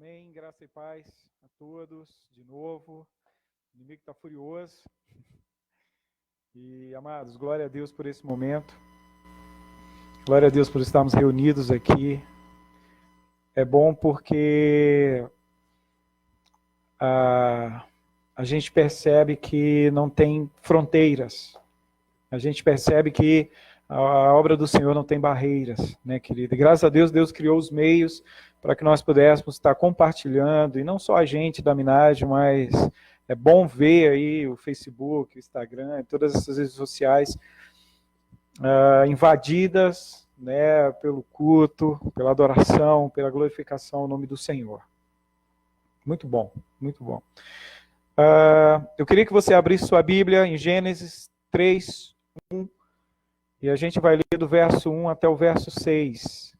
Amém, graça e paz a todos, de novo. O inimigo está furioso. E, amados, glória a Deus por esse momento. Glória a Deus por estarmos reunidos aqui. É bom porque a gente percebe que não tem fronteiras. A gente percebe que a obra do Senhor não tem barreiras, né, querida? E graças a Deus, Deus criou os meios para que nós pudéssemos estar compartilhando, e não só a gente da Minagem, mas é bom ver aí o Facebook, o Instagram, todas essas redes sociais invadidas, né, pelo culto, pela adoração, pela glorificação ao nome do Senhor. Muito bom, muito bom. Eu queria que você abrisse sua Bíblia em Gênesis 3, 1, e a gente vai ler do verso 1 até o verso 6.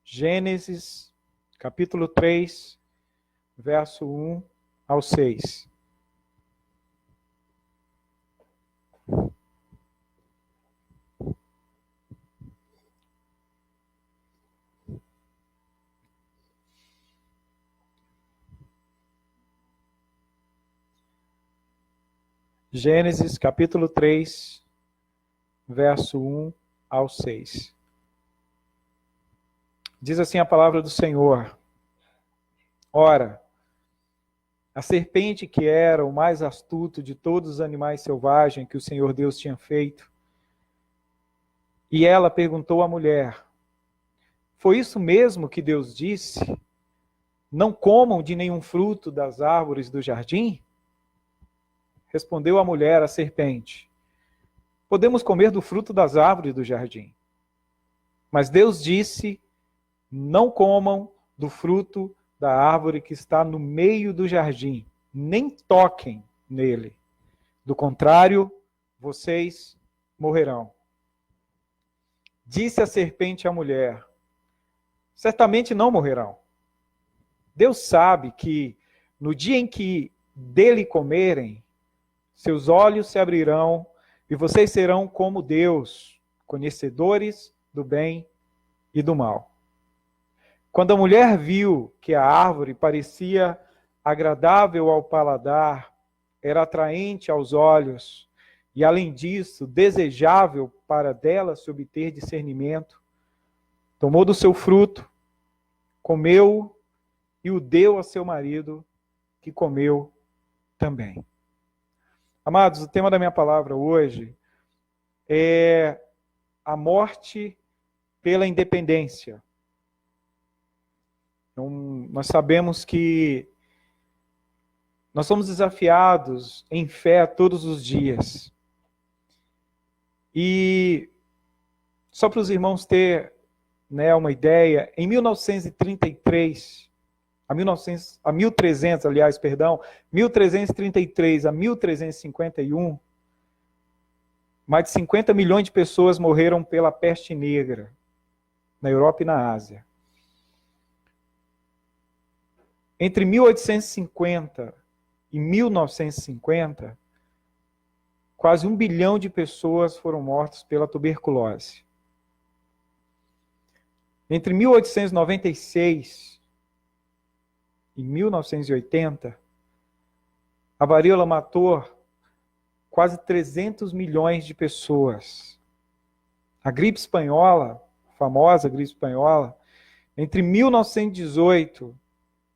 Gênesis, capítulo 3, verso 1 ao 6. Gênesis, capítulo 3, verso 1 ao 6. Diz assim a palavra do Senhor: Ora, a serpente, que era o mais astuto de todos os animais selvagens que o Senhor Deus tinha feito, e ela perguntou à mulher: Foi isso mesmo que Deus disse? Não comam de nenhum fruto das árvores do jardim? Respondeu a mulher à serpente: Podemos comer do fruto das árvores do jardim. Mas Deus disse: Não comam do fruto da árvore que está no meio do jardim, nem toquem nele. Do contrário, vocês morrerão. Disse a serpente à mulher: Certamente não morrerão. Deus sabe que no dia em que dele comerem, seus olhos se abrirão e vocês serão como Deus, conhecedores do bem e do mal. Quando a mulher viu que a árvore parecia agradável ao paladar, era atraente aos olhos e, além disso, desejável para dela se obter discernimento, tomou do seu fruto, comeu e o deu a seu marido, que comeu também. Amados, o tema da minha palavra hoje é a morte pela independência. Então, nós sabemos que nós somos desafiados em fé todos os dias. E só para os irmãos terem, né, uma ideia, em 1333 a 1333 a 1351, mais de 50 milhões de pessoas morreram pela peste negra, na Europa e na Ásia. Entre 1850 e 1950, quase 1 bilhão de pessoas foram mortas pela tuberculose. Entre 1896 e 1980, a varíola matou quase 300 milhões de pessoas. A gripe espanhola, a famosa gripe espanhola, entre 1918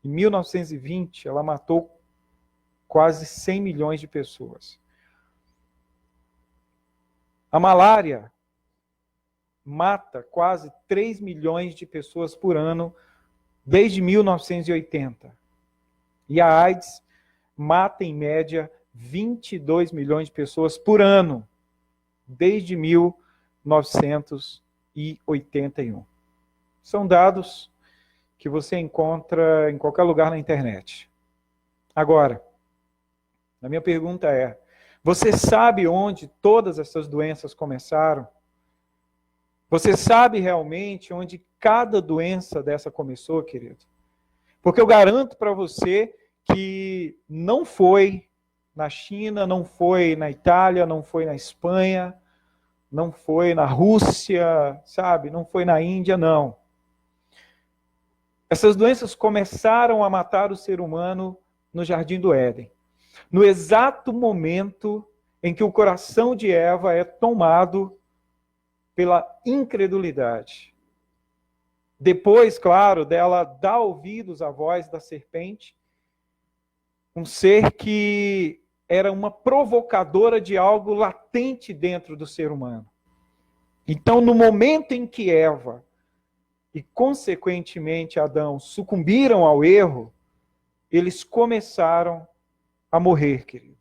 e 1920, ela matou quase 100 milhões de pessoas. A malária mata quase 3 milhões de pessoas por ano desde 1980. E a AIDS mata, em média, 22 milhões de pessoas por ano, desde 1981. São dados que você encontra em qualquer lugar na internet. Agora, a minha pergunta é: você sabe onde todas essas doenças começaram? Você sabe realmente onde cada doença dessa começou, querido? Porque eu garanto para você que não foi na China, não foi na Itália, não foi na Espanha, não foi na Rússia, sabe? Não foi na Índia, não. Essas doenças começaram a matar o ser humano no Jardim do Éden. No exato momento em que o coração de Eva é tomado pela incredulidade. Depois, claro, dela dar ouvidos à voz da serpente, um ser que era uma provocadora de algo latente dentro do ser humano. Então, no momento em que Eva e, consequentemente, Adão sucumbiram ao erro, eles começaram a morrer, querido.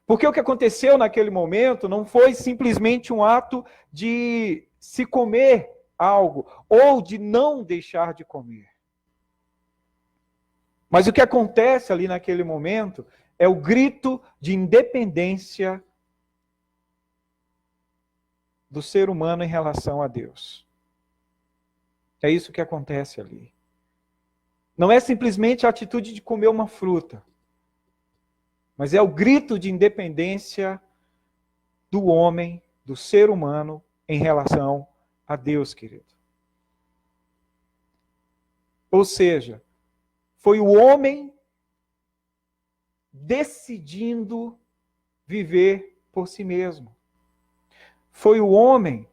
Porque o que aconteceu naquele momento não foi simplesmente um ato de se comer algo ou de não deixar de comer. Mas o que acontece ali naquele momento é o grito de independência do ser humano em relação a Deus. É isso que acontece ali. Não é simplesmente a atitude de comer uma fruta, mas é o grito de independência do homem, do ser humano, em relação a Deus, querido. Ou seja, foi o homem decidindo viver por si mesmo. Foi o homem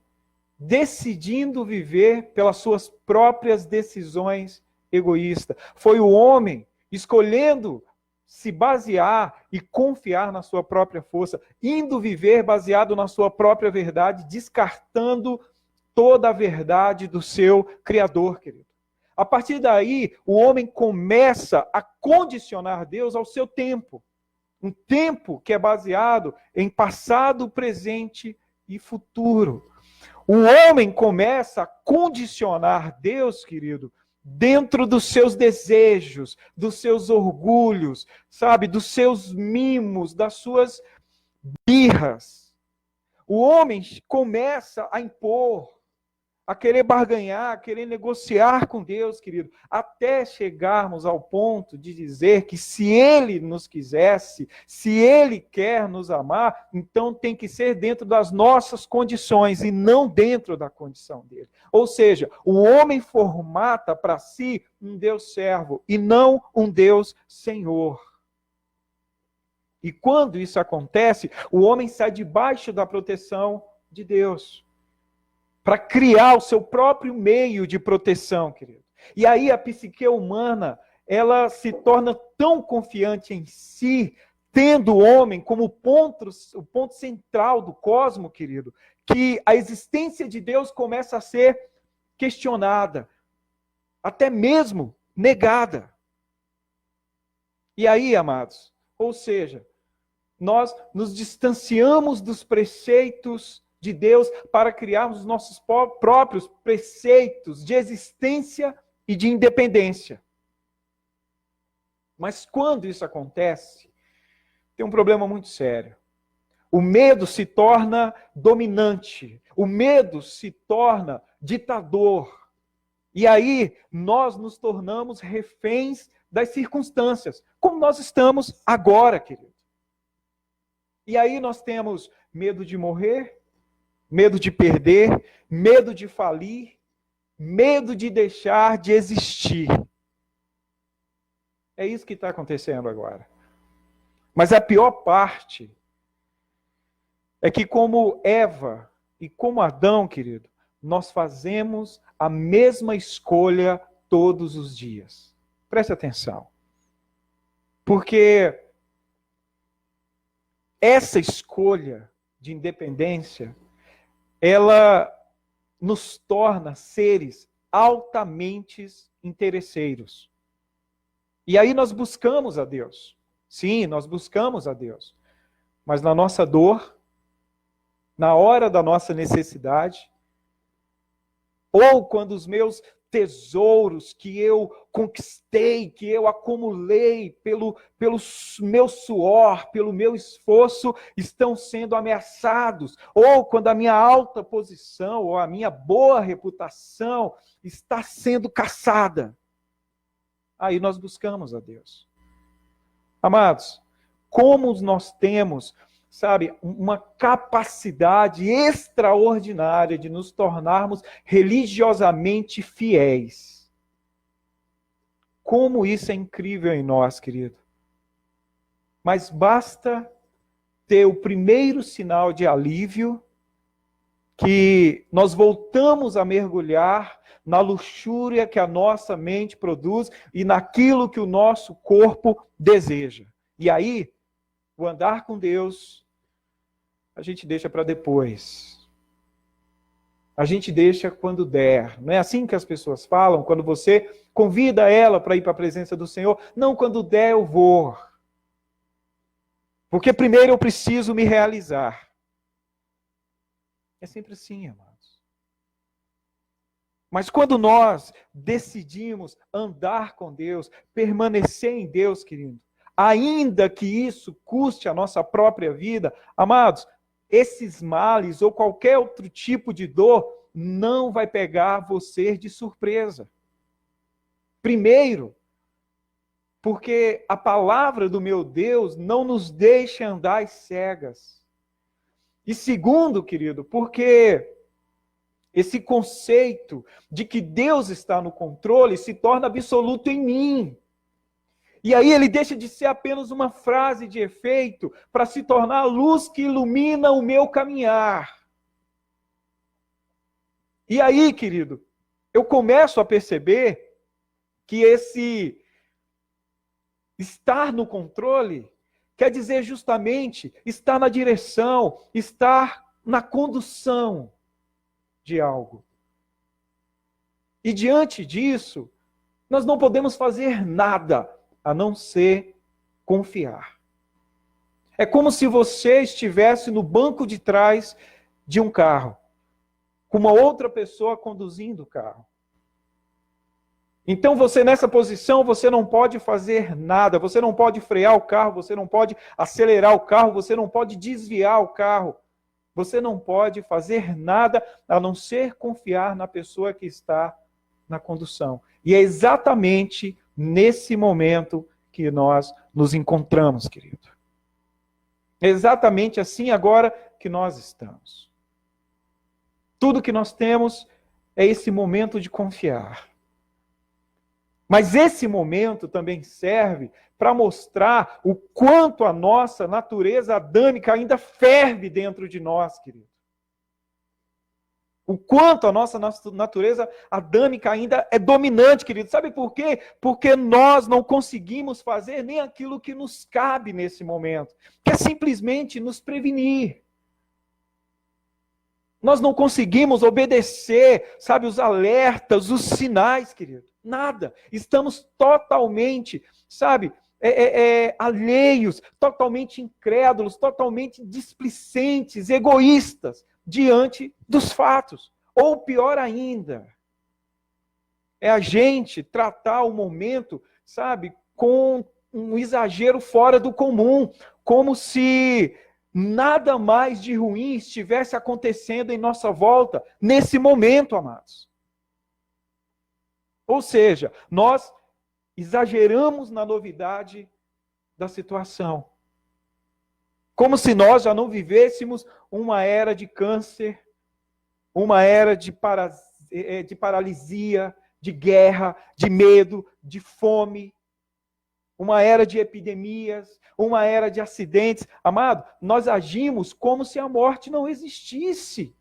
decidindo viver pelas suas próprias decisões egoístas. Foi o homem escolhendo se basear e confiar na sua própria força, indo viver baseado na sua própria verdade, descartando toda a verdade do seu Criador, querido. A partir daí, o homem começa a condicionar Deus ao seu tempo. Um tempo que é baseado em passado, presente e futuro. O homem começa a condicionar Deus, querido, dentro dos seus desejos, dos seus orgulhos, sabe, dos seus mimos, das suas birras. O homem começa a impor, a querer barganhar, a querer negociar com Deus, querido, até chegarmos ao ponto de dizer que se Ele nos quisesse, se Ele quer nos amar, então tem que ser dentro das nossas condições e não dentro da condição dele. Ou seja, o homem formata para si um Deus servo e não um Deus senhor. E quando isso acontece, o homem sai debaixo da proteção de Deus, para criar o seu próprio meio de proteção, querido. E aí a psique humana, ela se torna tão confiante em si, tendo o homem como o ponto central do cosmos, querido, que a existência de Deus começa a ser questionada, até mesmo negada. E aí, amados, ou seja, nós nos distanciamos dos preceitos de Deus para criarmos nossos próprios preceitos de existência e de independência. Mas quando isso acontece, tem um problema muito sério. O medo se torna dominante, o medo se torna ditador. E aí nós nos tornamos reféns das circunstâncias, como nós estamos agora, querido. E aí nós temos medo de morrer, medo de perder, medo de falir, medo de deixar de existir. É isso que está acontecendo agora. Mas a pior parte é que, como Eva e como Adão, querido, nós fazemos a mesma escolha todos os dias. Preste atenção. Porque essa escolha de independência, ela nos torna seres altamente interesseiros. E aí nós buscamos a Deus. Sim, nós buscamos a Deus. Mas na nossa dor, na hora da nossa necessidade, ou quando os meus tesouros que eu conquistei, que eu acumulei pelo meu suor, pelo meu esforço, estão sendo ameaçados, ou quando a minha alta posição, ou a minha boa reputação está sendo caçada. Aí nós buscamos a Deus. Amados, como nós temos, sabe, uma capacidade extraordinária de nos tornarmos religiosamente fiéis. como isso é incrível em nós, querido. Mas basta ter o primeiro sinal de alívio, que nós voltamos a mergulhar na luxúria que a nossa mente produz e naquilo que o nosso corpo deseja. E aí, o andar com Deus, a gente deixa para depois. A gente deixa quando der. Não é assim que as pessoas falam, quando você convida ela para ir para a presença do Senhor? Não, quando der eu vou. Porque primeiro eu preciso me realizar. É sempre assim, amados. Mas quando nós decidimos andar com Deus, permanecer em Deus, querido, ainda que isso custe a nossa própria vida, amados, esses males ou qualquer outro tipo de dor não vai pegar você de surpresa. Primeiro, porque a palavra do meu Deus não nos deixa andar às cegas. E segundo, querido, porque esse conceito de que Deus está no controle se torna absoluto em mim. E aí ele deixa de ser apenas uma frase de efeito para se tornar a luz que ilumina o meu caminhar. E aí, querido, eu começo a perceber que esse estar no controle quer dizer justamente estar na direção, estar na condução de algo. E diante disso, nós não podemos fazer nada a não ser confiar. É como se você estivesse no banco de trás de um carro, com uma outra pessoa conduzindo o carro. Então você nessa posição, você não pode fazer nada, você não pode frear o carro, você não pode acelerar o carro, você não pode desviar o carro. Você não pode fazer nada a não ser confiar na pessoa que está na condução. E é exatamente nesse momento que nós nos encontramos, querido. É exatamente assim agora que nós estamos. Tudo que nós temos é esse momento de confiar. Mas esse momento também serve para mostrar o quanto a nossa natureza adâmica ainda ferve dentro de nós, querido. O quanto a nossa natureza adâmica ainda é dominante, querido. Sabe por quê? Porque nós não conseguimos fazer nem aquilo que nos cabe nesse momento, que é simplesmente nos prevenir. Nós não conseguimos obedecer, sabe, os alertas, os sinais, querido. Nada. Estamos totalmente, sabe, alheios, totalmente incrédulos, totalmente displicentes, egoístas, diante dos fatos. Ou pior ainda, é a gente tratar o momento, sabe, com um exagero fora do comum, como se nada mais de ruim estivesse acontecendo em nossa volta nesse momento, amados. Ou seja, nós exageramos na novidade da situação. Como se nós já não vivêssemos uma era de câncer, uma era de paralisia, de guerra, de medo, de fome, uma era de epidemias, uma era de acidentes. Amado, nós agimos como se a morte não existisse.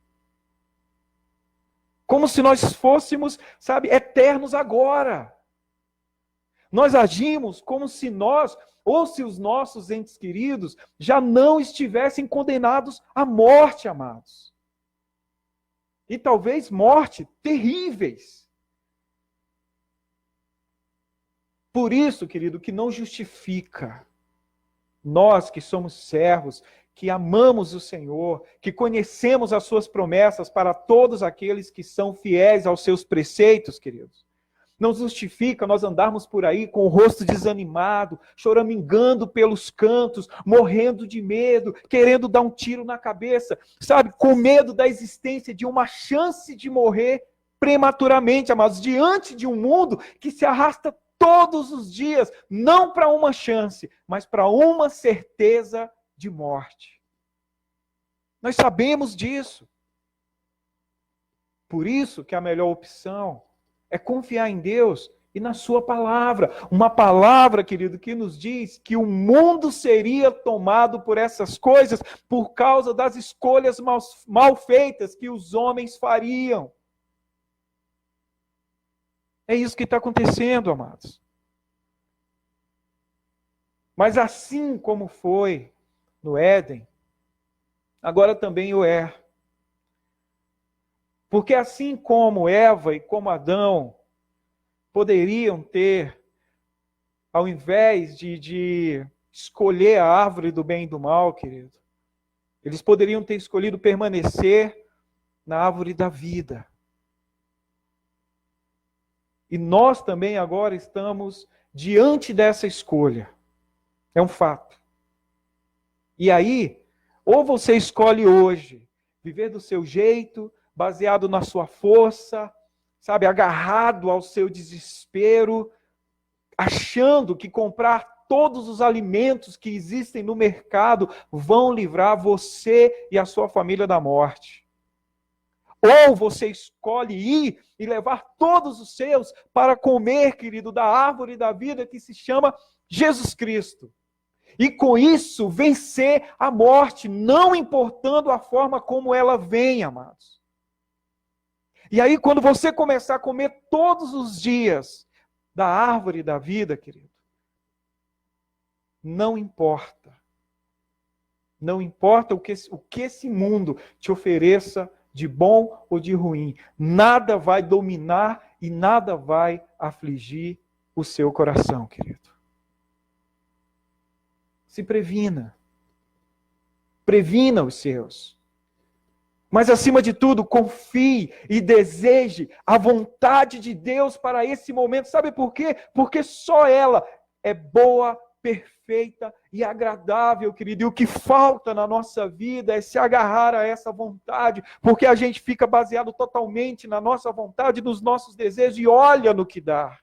Como se nós fôssemos, sabe, eternos agora. Nós agimos como se nós, ou se os nossos entes queridos, já não estivessem condenados à morte, amados. E talvez morte terríveis. Por isso, querido, que não justifica nós que somos servos, que amamos o Senhor, que conhecemos as suas promessas para todos aqueles que são fiéis aos seus preceitos, queridos. Não justifica nós andarmos por aí com o rosto desanimado, choramingando pelos cantos, morrendo de medo, querendo dar um tiro na cabeça, sabe? Com medo da existência de uma chance de morrer prematuramente, amados, diante de um mundo que se arrasta todos os dias, não para uma chance, mas para uma certeza de morte. Nós sabemos disso. Por isso que a melhor opção é confiar em Deus e na sua palavra. Uma palavra, querido, que nos diz que o mundo seria tomado por essas coisas por causa das escolhas mal feitas que os homens fariam. É isso que está acontecendo, amados. Mas assim como foi no Éden, agora também o é. Porque assim como Eva e como Adão poderiam ter, ao invés de escolher a árvore do bem e do mal, querido, eles poderiam ter escolhido permanecer na árvore da vida. E nós também agora estamos diante dessa escolha. É um fato. E aí, ou você escolhe hoje viver do seu jeito, baseado na sua força, sabe, agarrado ao seu desespero, achando que comprar todos os alimentos que existem no mercado vão livrar você e a sua família da morte. Ou você escolhe ir e levar todos os seus para comer, querido, da árvore da vida que se chama Jesus Cristo. E com isso vencer a morte, não importando a forma como ela vem, amados. E aí quando você começar a comer todos os dias da árvore da vida, querido, não importa. Não importa o que esse mundo te ofereça de bom ou de ruim. Nada vai dominar e nada vai afligir o seu coração, querido. Se previna. Previna os seus. Mas, acima de tudo, confie e deseje a vontade de Deus para esse momento. Sabe por quê? Porque só ela é boa, perfeita e agradável, querido. E o que falta na nossa vida é se agarrar a essa vontade, porque a gente fica baseado totalmente na nossa vontade, nos nossos desejos e olha no que dá.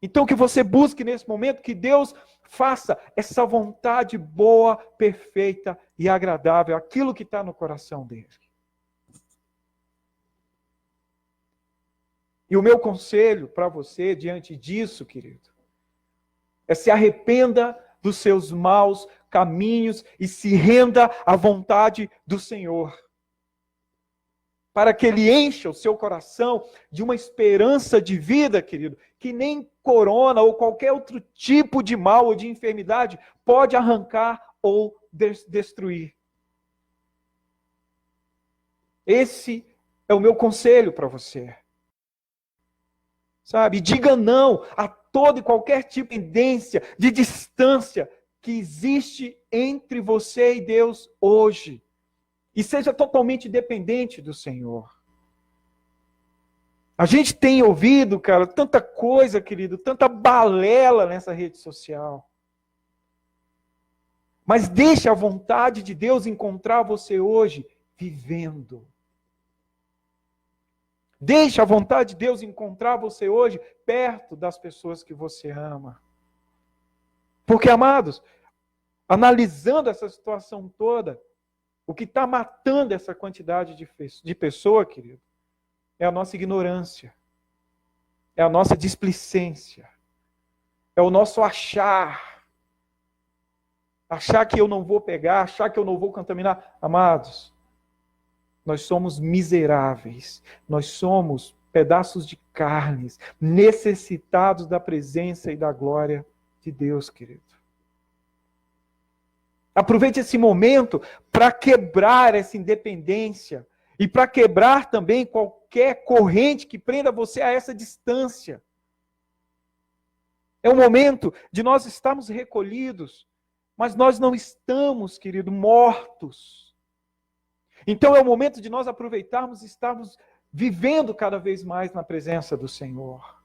Então que você busque nesse momento que Deus faça essa vontade boa, perfeita e agradável, aquilo que está no coração dele. E o meu conselho para você diante disso, querido, é se arrependa dos seus maus caminhos e se renda à vontade do Senhor. Para que Ele encha o seu coração de uma esperança de vida, querido, que nem corona ou qualquer outro tipo de mal ou de enfermidade pode arrancar ou destruir. Esse é o meu conselho para você. Sabe? Diga não a toda e qualquer tipo de tendência, de distância que existe entre você e Deus hoje. E seja totalmente dependente do Senhor. A gente tem ouvido, cara, tanta coisa, querido, tanta balela nessa rede social. Mas deixe a vontade de Deus encontrar você hoje vivendo. Deixe a vontade de Deus encontrar você hoje perto das pessoas que você ama. Porque, amados, analisando essa situação toda, o que está matando essa quantidade de pessoa, querido, é a nossa ignorância, é a nossa displicência, é o nosso achar que eu não vou pegar, achar que eu não vou contaminar. Amados, nós somos miseráveis, nós somos pedaços de carnes, necessitados da presença e da glória de Deus, querido. Aproveite esse momento para quebrar essa independência e para quebrar também qualquer corrente que prenda você a essa distância. É o momento de nós estarmos recolhidos, mas nós não estamos, querido, mortos. Então é o momento de nós aproveitarmos e estarmos vivendo cada vez mais na presença do Senhor.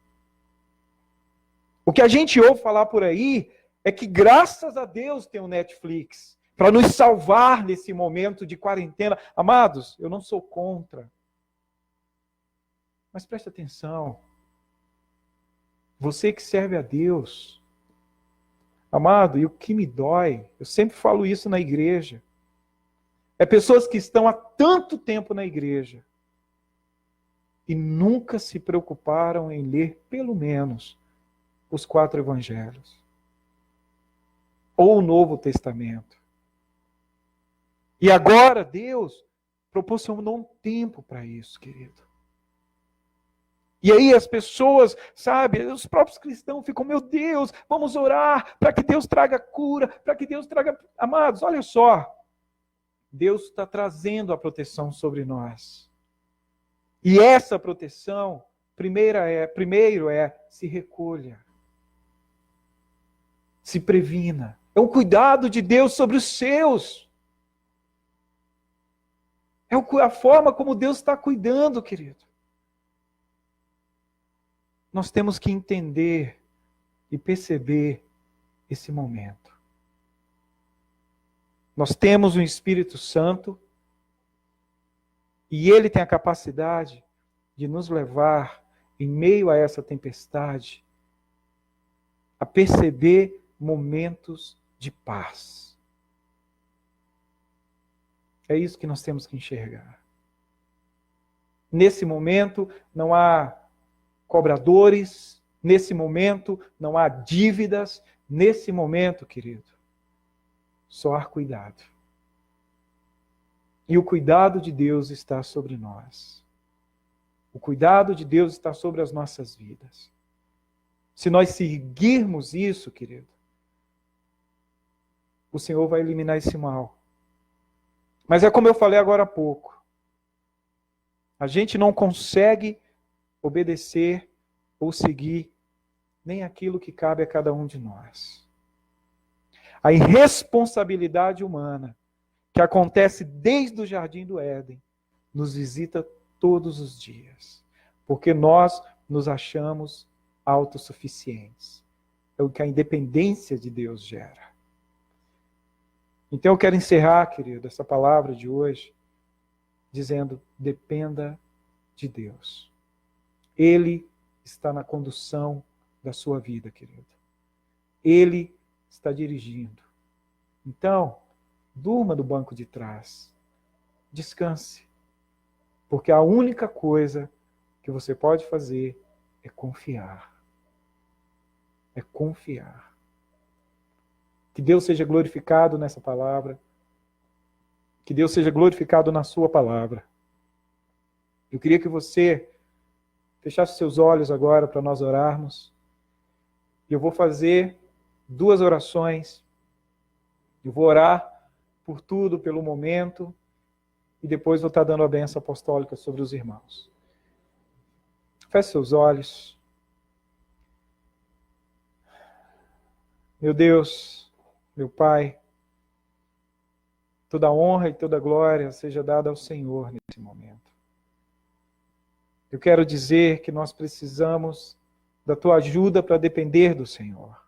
O que a gente ouve falar por aí é que graças a Deus tem o Netflix para nos salvar nesse momento de quarentena. Amados, eu não sou contra. Mas preste atenção. Você que serve a Deus. Amado, e o que me dói, eu sempre falo isso na igreja, é pessoas que estão há tanto tempo na igreja e nunca se preocuparam em ler pelo menos os 4 evangelhos ou o Novo Testamento. E agora Deus proporcionou um tempo para isso, querido. E aí as pessoas, sabe, os próprios cristãos ficam, meu Deus, vamos orar para que Deus traga cura, para que Deus traga... Amados, olha só, Deus está trazendo a proteção sobre nós. E essa proteção, primeiro é se recolha, se previna. É um cuidado de Deus sobre os seus. É a forma como Deus está cuidando, querido. Nós temos que entender e perceber esse momento. Nós temos o Espírito Santo e Ele tem a capacidade de nos levar, em meio a essa tempestade, a perceber momentos de paz. É isso que nós temos que enxergar. Nesse momento não há cobradores, nesse momento não há dívidas, nesse momento, querido, só há cuidado. E o cuidado de Deus está sobre nós. O cuidado de Deus está sobre as nossas vidas. Se nós seguirmos isso, querido, o Senhor vai eliminar esse mal. Mas é como eu falei agora há pouco. A gente não consegue obedecer ou seguir nem aquilo que cabe a cada um de nós. A irresponsabilidade humana, que acontece desde o Jardim do Éden, nos visita todos os dias, porque nós nos achamos autossuficientes. É o que a independência de Deus gera. Então eu quero encerrar, querido, essa palavra de hoje, dizendo, dependa de Deus. Ele está na condução da sua vida, querido. Ele está dirigindo. Então, durma no banco de trás. Descanse. Porque a única coisa que você pode fazer é confiar. É confiar. Que Deus seja glorificado nessa palavra. Que Deus seja glorificado na sua palavra. Eu queria que você fechasse seus olhos agora para nós orarmos. E eu vou fazer 2 orações. Eu vou orar por tudo, pelo momento, e depois vou estar dando a bênção apostólica sobre os irmãos. Feche seus olhos. Meu Deus, meu Pai, toda honra e toda glória seja dada ao Senhor nesse momento. Eu quero dizer que nós precisamos da Tua ajuda para depender do Senhor.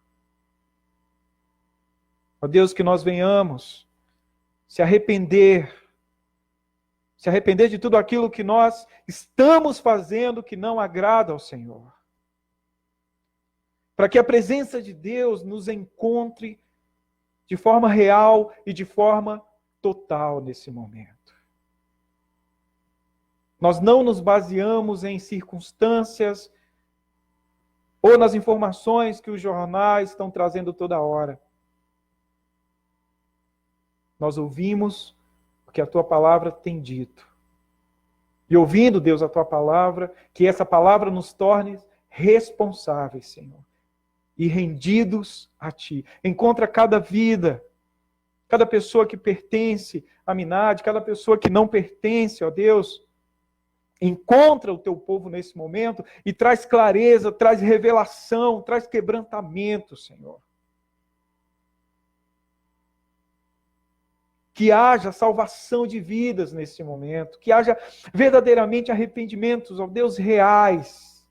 Ó Deus, que nós venhamos se arrepender de tudo aquilo que nós estamos fazendo que não agrada ao Senhor. Para que a presença de Deus nos encontre de forma real e de forma total nesse momento. Nós não nos baseamos em circunstâncias ou nas informações que os jornais estão trazendo toda hora. Nós ouvimos o que a Tua palavra tem dito. E ouvindo, Deus, a Tua palavra, que essa palavra nos torne responsáveis, Senhor, e rendidos a Ti. Encontra cada vida, cada pessoa que pertence à Minad, cada pessoa que não pertence, ó Deus. Encontra o Teu povo nesse momento e traz clareza, traz revelação, traz quebrantamento, Senhor. Que haja salvação de vidas nesse momento, que haja verdadeiramente arrependimentos, ó Deus, reais.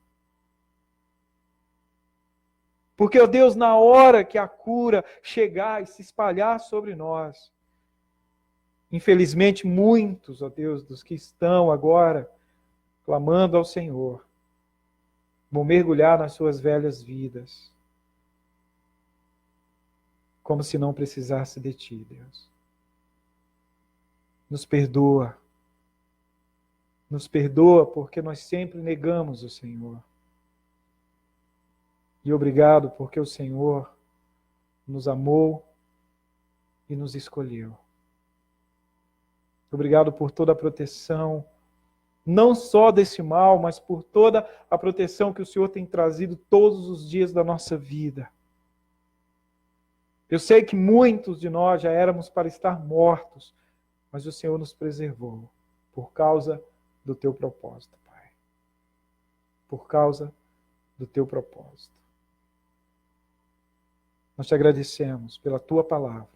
Porque, ó Deus, na hora que a cura chegar e se espalhar sobre nós, infelizmente muitos, ó Deus, dos que estão agora clamando ao Senhor, vão mergulhar nas suas velhas vidas, como se não precisasse de Ti, Deus. Nos perdoa. Nos perdoa porque nós sempre negamos o Senhor. E obrigado porque o Senhor nos amou e nos escolheu. Obrigado por toda a proteção, não só desse mal, mas por toda a proteção que o Senhor tem trazido todos os dias da nossa vida. Eu sei que muitos de nós já éramos para estar mortos, mas o Senhor nos preservou por causa do teu propósito, Pai. Por causa do teu propósito. Nós te agradecemos pela tua palavra,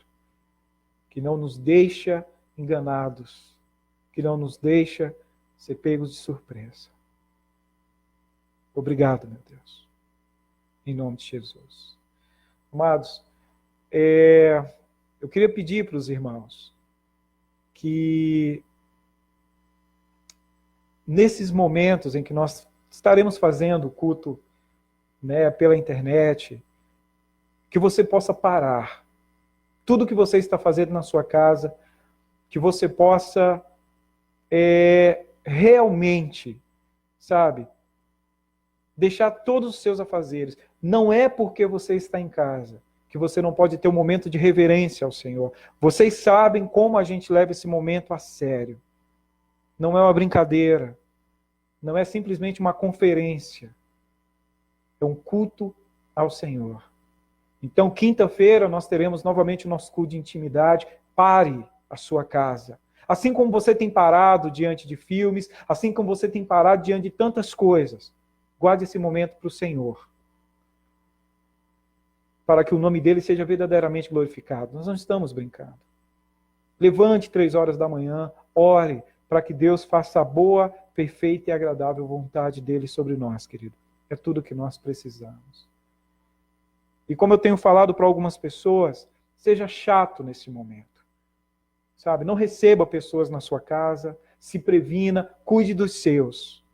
que não nos deixa enganados, que não nos deixa ser pegos de surpresa. Obrigado, meu Deus. Em nome de Jesus. Amados, eu queria pedir para os irmãos que nesses momentos em que nós estaremos fazendo o culto, né, pela internet, que você possa parar tudo que você está fazendo na sua casa, que você possa realmente, sabe, deixar todos os seus afazeres. Não é porque você está em casa que você não pode ter um momento de reverência ao Senhor. Vocês sabem como a gente leva esse momento a sério. Não é uma brincadeira. Não é simplesmente uma conferência. É um culto ao Senhor. Então, quinta-feira, nós teremos novamente o nosso culto de intimidade. Pare a sua casa. Assim como você tem parado diante de filmes, assim como você tem parado diante de tantas coisas, guarde esse momento para o Senhor. Para que o nome dele seja verdadeiramente glorificado. Nós não estamos brincando. Levante 3 horas da manhã, ore, para que Deus faça a boa, perfeita e agradável vontade dele sobre nós, querido. É tudo o que nós precisamos. E como eu tenho falado para algumas pessoas, seja chato nesse momento. Sabe? Não receba pessoas na sua casa, se previna, cuide dos seus.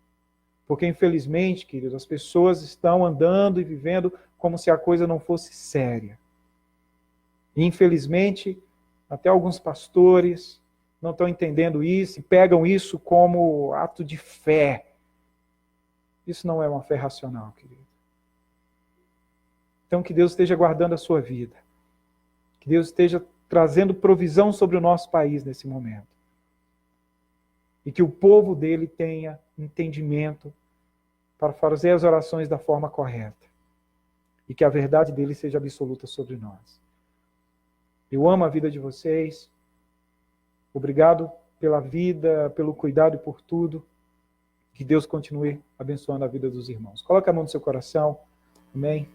Porque, infelizmente, queridos, as pessoas estão andando e vivendo como se a coisa não fosse séria. E, infelizmente, até alguns pastores não estão entendendo isso e pegam isso como ato de fé. Isso não é uma fé racional, querido. Então, que Deus esteja guardando a sua vida. Que Deus esteja trazendo provisão sobre o nosso país nesse momento. E que o povo dele tenha entendimento para fazer as orações da forma correta. E que a verdade dele seja absoluta sobre nós. Eu amo a vida de vocês. Obrigado pela vida, pelo cuidado e por tudo. Que Deus continue abençoando a vida dos irmãos. Coloque a mão no seu coração. Amém.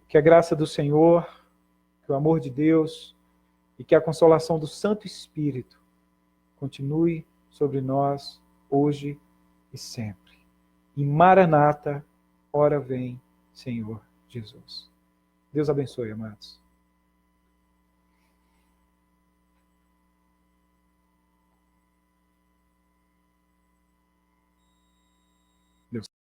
Que a graça do Senhor, que o amor de Deus e que a consolação do Santo Espírito continue sobre nós hoje e sempre. E Maranata, ora vem, Senhor Jesus. Deus abençoe, amados. Deus